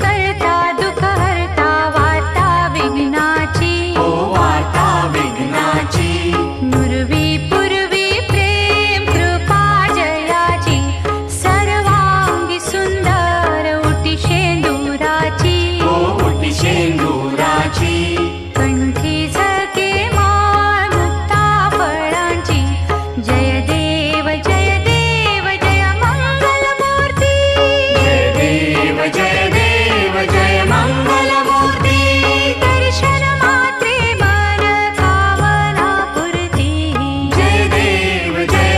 करता दुःख हरता वार्ता विघ्नाची ओ वार्ता विघ्नाची नुरवी पूर्वी प्रेम कृपा जयाची सर्वांगी सुंदर उटी शेंदुराची ओ उटी शेंदुराची कंठी झळके माळ मुक्ता फळांची जय देव जय देव जय मंगलमूर्ती जय देव जय देव जय मंगलमूर्ती दर्शन मात्रे मन कामना पूर्ती जय देव जय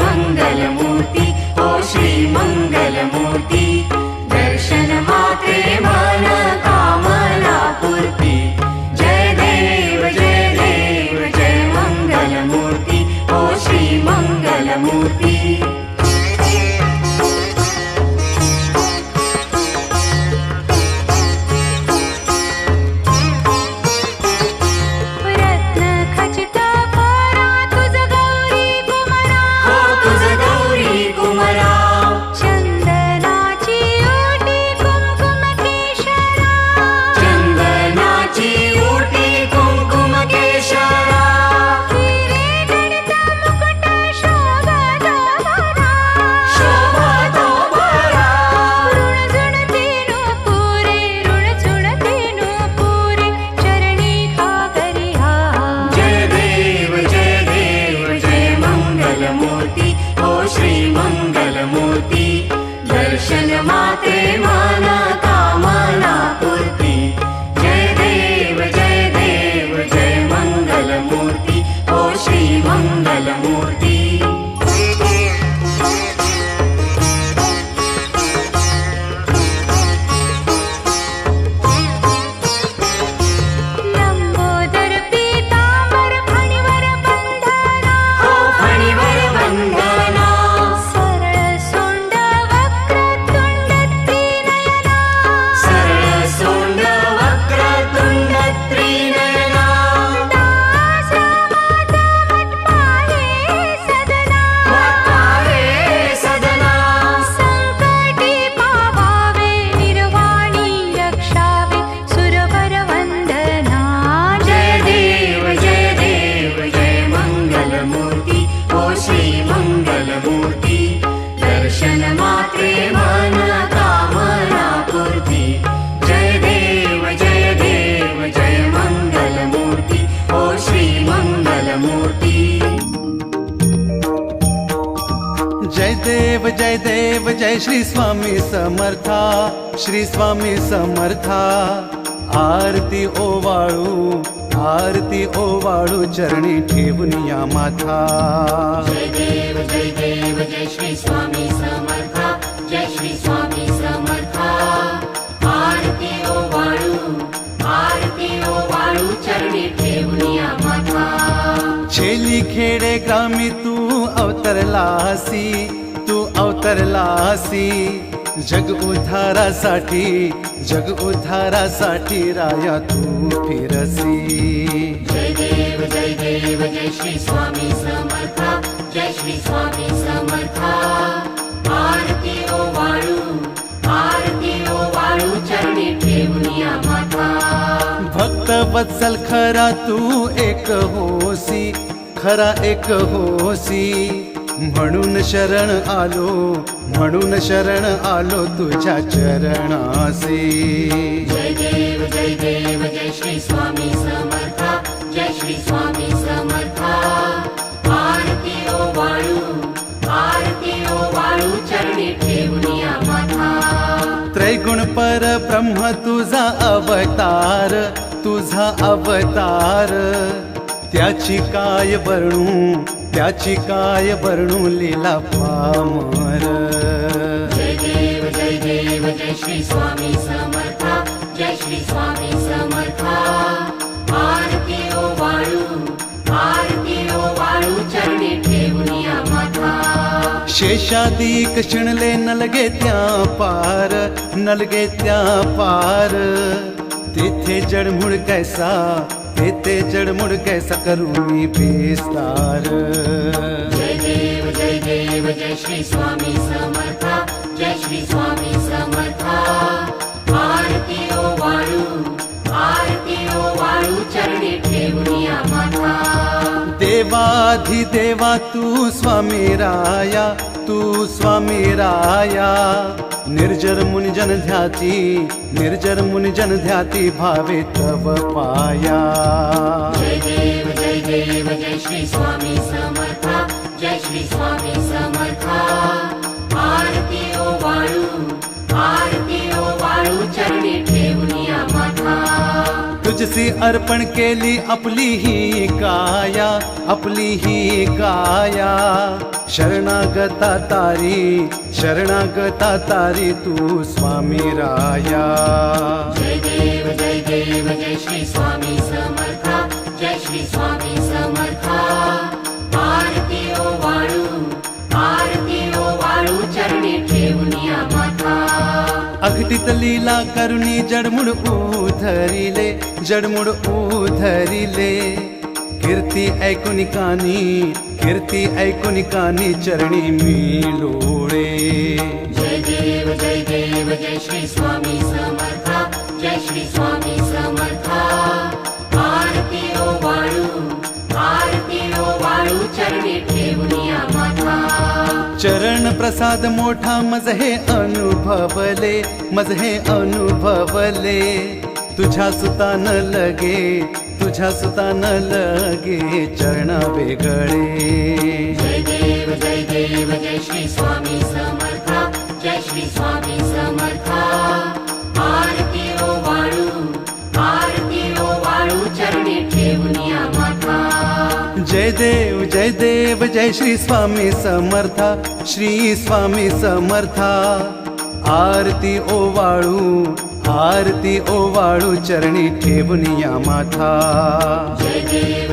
मंगलमूर्ती ओ श्री मंगलमूर्ती दर्शन मात्रे मन कामना पूर्ती जय देव जय मंगलमूर्ती ओ श्री मंगलमूर्ती रत्न खचित परा तुझ गौरी कुमरा हो तुझ गौरी कुमरा चंदनाची ओटी कुंकुम केशरा चंदनाची ओटी कुंकुम केशरा हिरे गणित मुकुट शोभत भरा शोभतो भरा ऋण झुणतीनु पुरे चरणी खा करिहा जय देव जय मंगलमूर्ती ओ श्री मंगलमूर्ती दर्शन मात्रे मन कामना पूर्ती जय देव जय मंगलमूर्ती ओ श्री मंगलमूर्ती लंबोदर पीतांबर फणीवर बंधना हो फणीवर वंदना सरळ सोंड वक्रतुंड त्रिनयना सरळ सोंड वक्रतुंड त्रिनयना दास रामाचा वटपाहे सदना वाहे सदना संकटी पावावे निर्वाणी रक्षावे सुरवर वंदना जय देव जय मंगलमूर्ती ओ श्री मंगलमूर्ती दर्शन मात्रे मन कामना पूर्ती जय देव जय मंगलमूर्ती ओ श्री मंगलमूर्ती जय देव जय श्री स्वामी समर्था श्री स्वामी समर्था आरती ओवाळू चरणी ठेवून या माथा जय देव जय श्री स्वामी समर्था जय श्री स्वामी समर्था आरती ओवाळू चरणी ठेवून या माथा छेली खेडे ग्रामी तू अवतरलासी जग उद्धारासाठी राया तू फिरसी जय देव जय श्री स्वामी समर्था जय श्री स्वामी समर्था आरती ओवाळू चरणी ठेवून या माथा भक्त वत्सल खरा तू एक होसी म्हणून शरण आलो तुझ्या चरणासी जय देव जय श्री स्वामी समर्था जय श्री स्वामी समर्था आरती ओवाळू चरणी ठेवून या माथा त्रैगुण पर ब्रह्म तुझा अवतार त्याची काय वर्णू लीला पामर जय देव जय श्री स्वामी समर्था जय श्री स्वामी समर्था आरती ओवाळू चरणी ठेवून या माथा शेषादिक शिणले नलगे त्या पार तेथे जडमुड कैसा करू मी बेस्तार जय देव जय श्री स्वामी समर्था जय श्री स्वामी समर्था ओवाळू आरती ओवाळू चरणी ठेवूनिया माथा देवाधिदेवा तू स्वामी राया, तू स्वामी राया. निर्जर मुनिजन ध्याती, निर्जर मुनिजन ध्याती भावे तव पाया. जय देव जय श्री स्वामी समर्था, जय श्री स्वामी समर्था. आरती ओवाळू चरणी ठेवूनिया माथा तुझसी अर्पण केली आपली ही काया, आपली ही काया. शरणागता तारी, शरणागता तारी तू स्वामी राया. जय देव जय श्री स्वामी समर्था, जय श्री स्वामी समर्था. आरती ओवाळू चरणी ठेवूनिया माथा अघटित लीला करुणी जडमुड उधरिले, जडमुड उधरिले. कीर्ती ऐकुनी कानी, कीर्ती ऐकुनी कानी चरणी मी लोळे. जय देव जय श्री स्वामी समर्था, जय श्री स्वामी समर्था. आरती ओवाळू चरणी ठेवूनिया माथा चरण प्रसाद मोठा मज हे अनुभवले, मज हे अनुभवले. तुझ्या सुतान लगे, तुझ्या सुतान लगे चरण वेगळे. जय देव जय श्री स्वामी समर्था, जय श्री स्वामी समर्था. आरती ओवाळू चरणी ठेवूनिया माथा जय देव जय श्री स्वामी समर्था, श्री स्वामी समर्था. आरती ओवाळू चरणी ठेवूनिया माथा. जय देव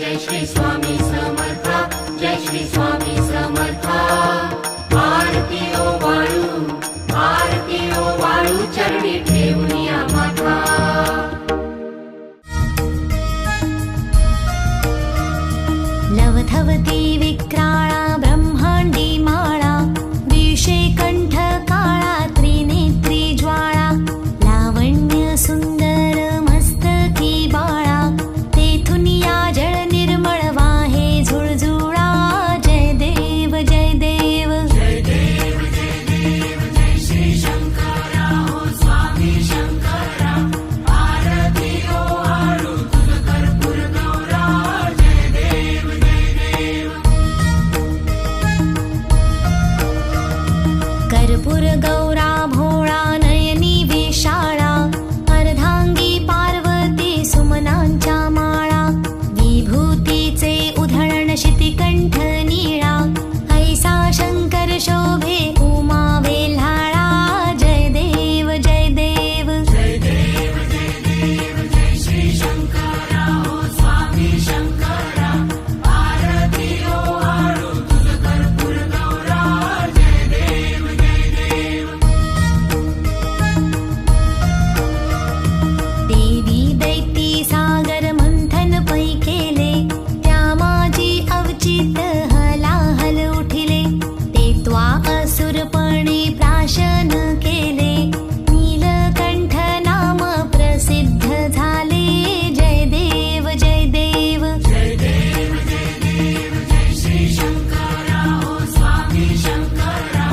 जय श्री स्वामी समर्था, जय श्री स्वामी समर्था. आरती ओवाळू चरणी ठेवूनिया माथा लवथवती विक्राळा ब्रह्मांडी माळा, दिशे कंठ काळा त्रिनेत्री ज्वाळा. लावण्य सुंदर मस्तकी बाळा, तेथून या जळ निर्मळ वाहे झुळझुळा. जय देव जय देव जय देव जय श्री शंकरा ओ स्वामी शंकरा. आरती ओवाळू तुझ कर्पूर गौरा. जय देव कर्पूर गौरा भोळा नयनी विशाळा. अर्धांगी पार्वती सुमनांच्या माळा. विभूतीचे उधळण शितिकंठ निळा. ऐसा शंकर शोभे उमा वेल्हाळा. जय देव जय देव जय देव जय श्री शंकरा ओ स्वामी शंकरा. आरती ओवाळू तुझ कर्पूर गौरा. जय देव देवी दैती सागर मंथन पै केले. त्या माझी अवचित हलाहल उठिले. ते त्वा असुरपणे प्राशन केले. नीलकंठ नाम प्रसिद्ध झाले. जय देव जय देव जय देव जय श्री शंकरा ओ स्वामी शंकरा.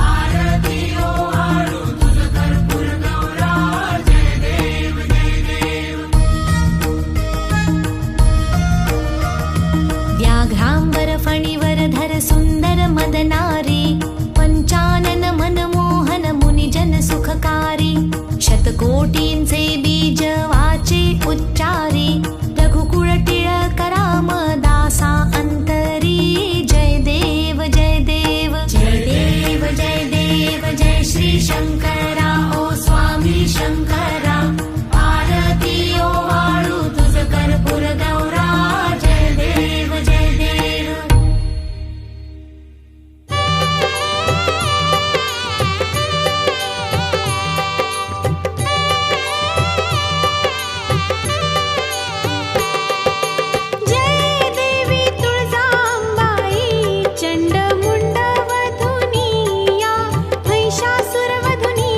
आरती ओवाळू तुझ कर्पूर गौरा. जय देव व्याघ्रांबर फणीवर धर सुंदर मदनारी. पंचानन मनमोहन मुनिजन सुखकारी. शतकोटींचे बीज वाचे उच्चारी. रघुकुळ टिळक राम दासा अंतरी. जय देव जय देव जय देव जय श्री शंकरा ओ स्वामी शंकरा. आरती ओवाळू तुझ कर्पूर गौरा. जय देव जय देव जय देवी तुळजांबाई. चंडमुंड वधुनिया, महिषासुर वधुनी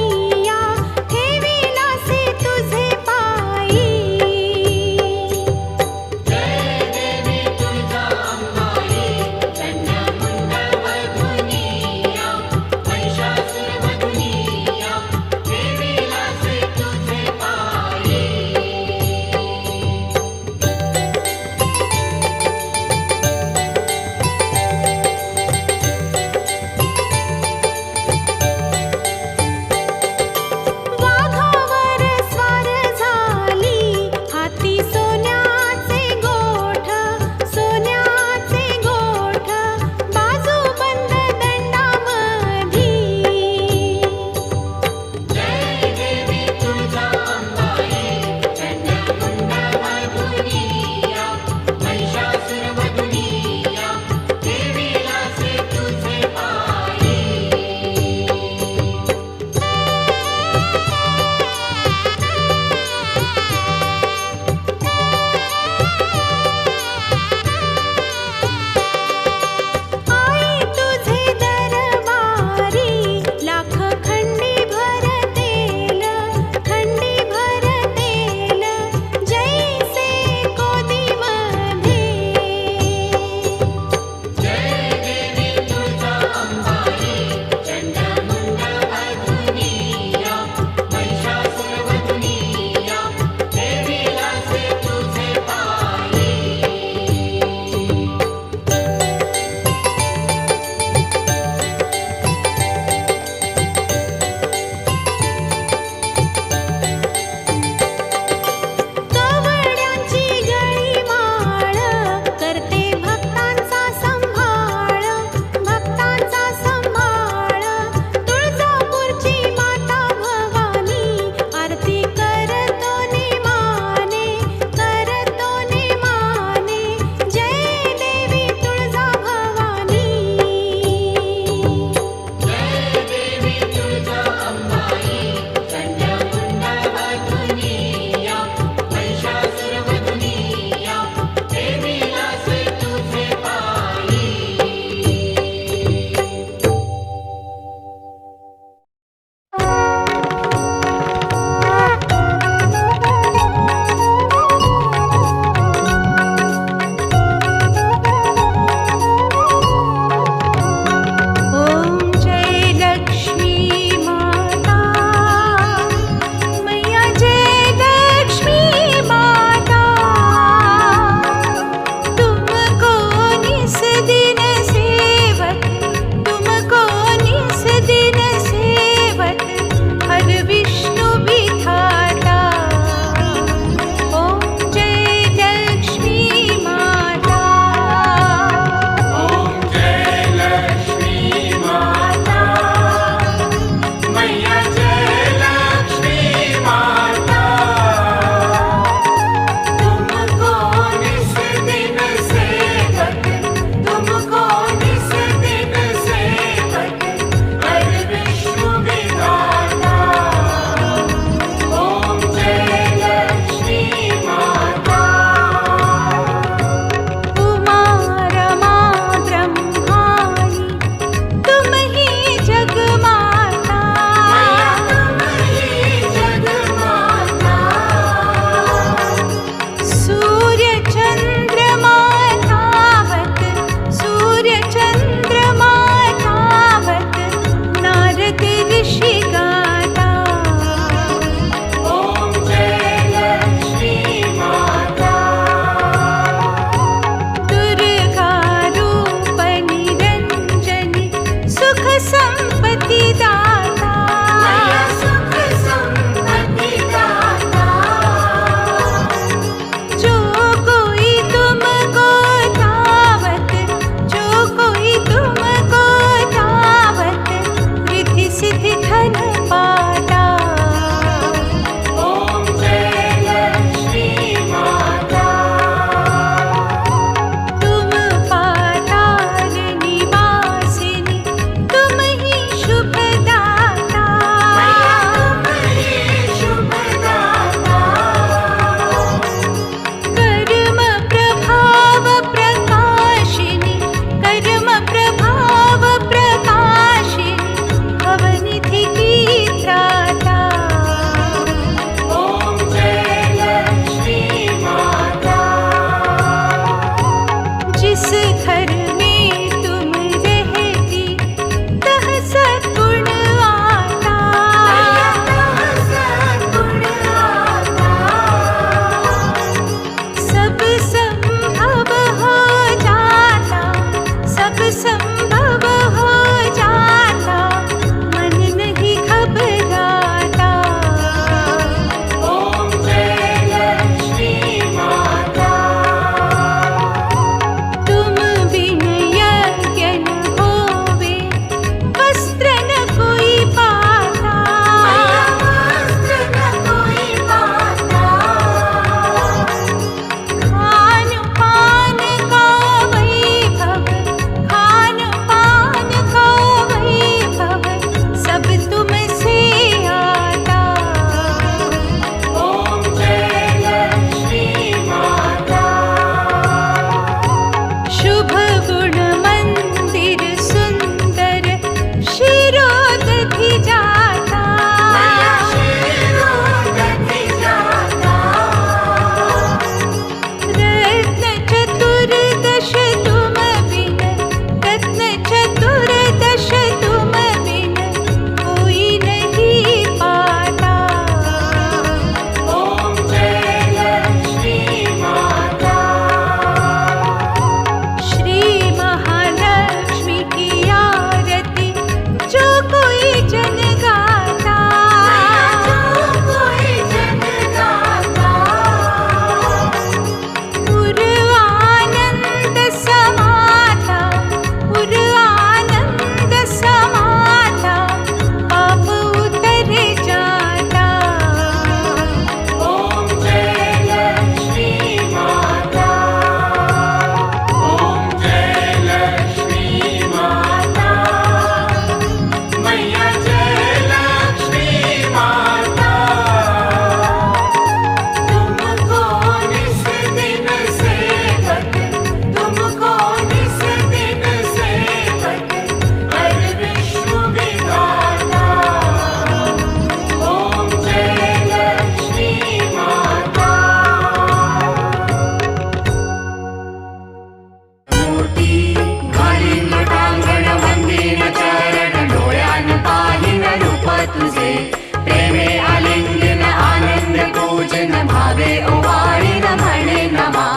तुझे प्रेमे आलिंगन आनंद पूजन भावे ओवाळीन म्हणे नमा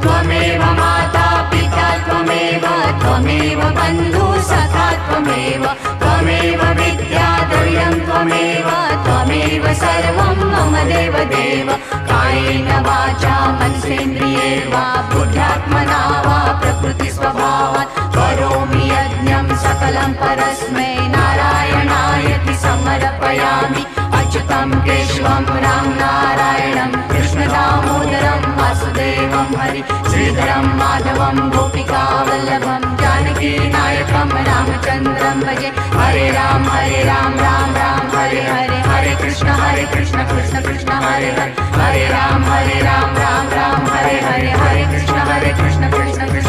त्वमेव माता पिता त्वमेव बन्धु सखा त्वमेव विद्या दैवं त्वमेव सर्वं मम देव कायेन वाचा मनसेन्द्रिये वा बुद्ध्यात्मना वा प्रकृतिस्वभावात् करोमि यज्ञं सकलं परस्मै नारायणायति समर्पयामि अच्युतं केशवं राम नारायणं कृष्णदामोदरं वासुदेवं हरि श्रीधरं माधवं गोपिकावल्लभं जानकीनायकं रामचन्द्रं भजे हरे राम राम राम हरे हरे हरे कृष्ण कृष्ण कृष्ण हरे हरे हरे राम राम राम हरे हरे हरे कृष्ण कृष्ण कृष्ण